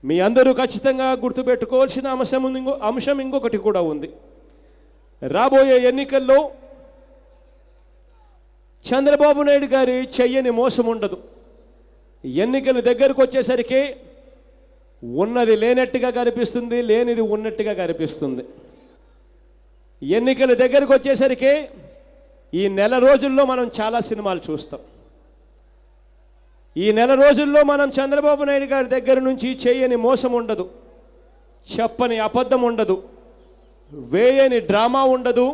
మీ అందరూ ఖచ్చితంగా గుర్తుపెట్టుకోవాల్సిన అంశం ఇంకొకటి కూడా ఉంది. రాబోయే ఎన్నికల్లో చంద్రబాబు నాయుడు గారి చెయ్యని మోసం ఉండదు. ఎన్నికల దగ్గరకు వచ్చేసరికి ఉన్నది లేనట్టుగా కనిపిస్తుంది, లేనిది ఉన్నట్టుగా కనిపిస్తుంది. ఎన్నికల దగ్గరకు వచ్చేసరికి ఈ నెల రోజుల్లో మనం చాలా సినిమాలు చూస్తాం. ఈ నెల రోజుల్లో మనం చంద్రబాబు నాయుడు గారి దగ్గర నుంచి చేయని మోసం ఉండదు, చెప్పని అబద్ధం ఉండదు, వేయని డ్రామా ఉండదు,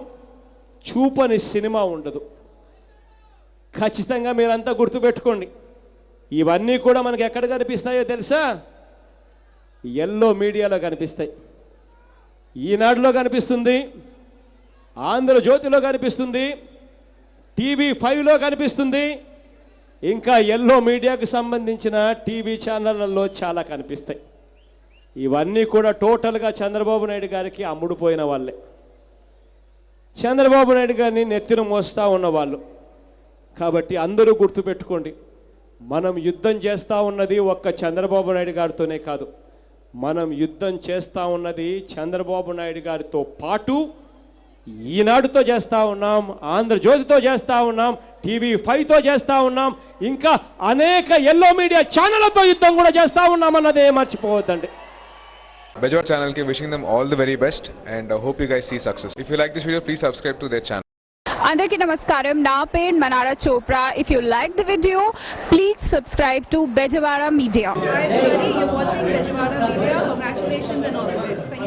చూపని సినిమా ఉండదు. ఖచ్చితంగా మీరంతా గుర్తుపెట్టుకోండి. ఇవన్నీ కూడా మనకి ఎక్కడ కనిపిస్తాయో తెలుసా? ఎల్లో మీడియాలో కనిపిస్తాయి. ఈనాడులో కనిపిస్తుంది, ఆంధ్రజ్యోతిలో కనిపిస్తుంది, TV5లో కనిపిస్తుంది, ఇంకా ఎల్లో మీడియాకు సంబంధించిన టీవీ ఛానళ్లలో చాలా కనిపిస్తాయి. ఇవన్నీ కూడా టోటల్గా చంద్రబాబు నాయుడు గారికి అమ్ముడుపోయిన వాళ్ళే, చంద్రబాబు నాయుడు గారిని నెత్తిన మోస్తా ఉన్నవాళ్ళు. కాబట్టి అందరూ గుర్తుపెట్టుకోండి, మనం యుద్ధం చేస్తూ ఉన్నది ఒక్క చంద్రబాబు నాయుడు గారితోనే కాదు, మనం యుద్ధం చేస్తూ ఉన్నది చంద్రబాబు నాయుడు గారితో పాటు ఈనాడుతో చేస్తూ ఉన్నాం, ఆంధ్రజ్యోతితో చేస్తూ ఉన్నాం, TV5తో చేస్తూ ఉన్నాం, ఇంకా అనేక ఎల్లో మీడియా ఛానళ్లతో యుద్ధం కూడా చేస్తూ ఉన్నామన్నదే మర్చిపోవద్దండి. Bejawara channel ke wishing them all the very best and hope you guys see success. If you like this video, please subscribe to their channel. అందరికీ నమస్కారం. నా పేరు Manara Chopra. If you like the video, please subscribe to Bejawara Media. Hi everybody, you're watching Bejawara Media. Congratulations and all the best.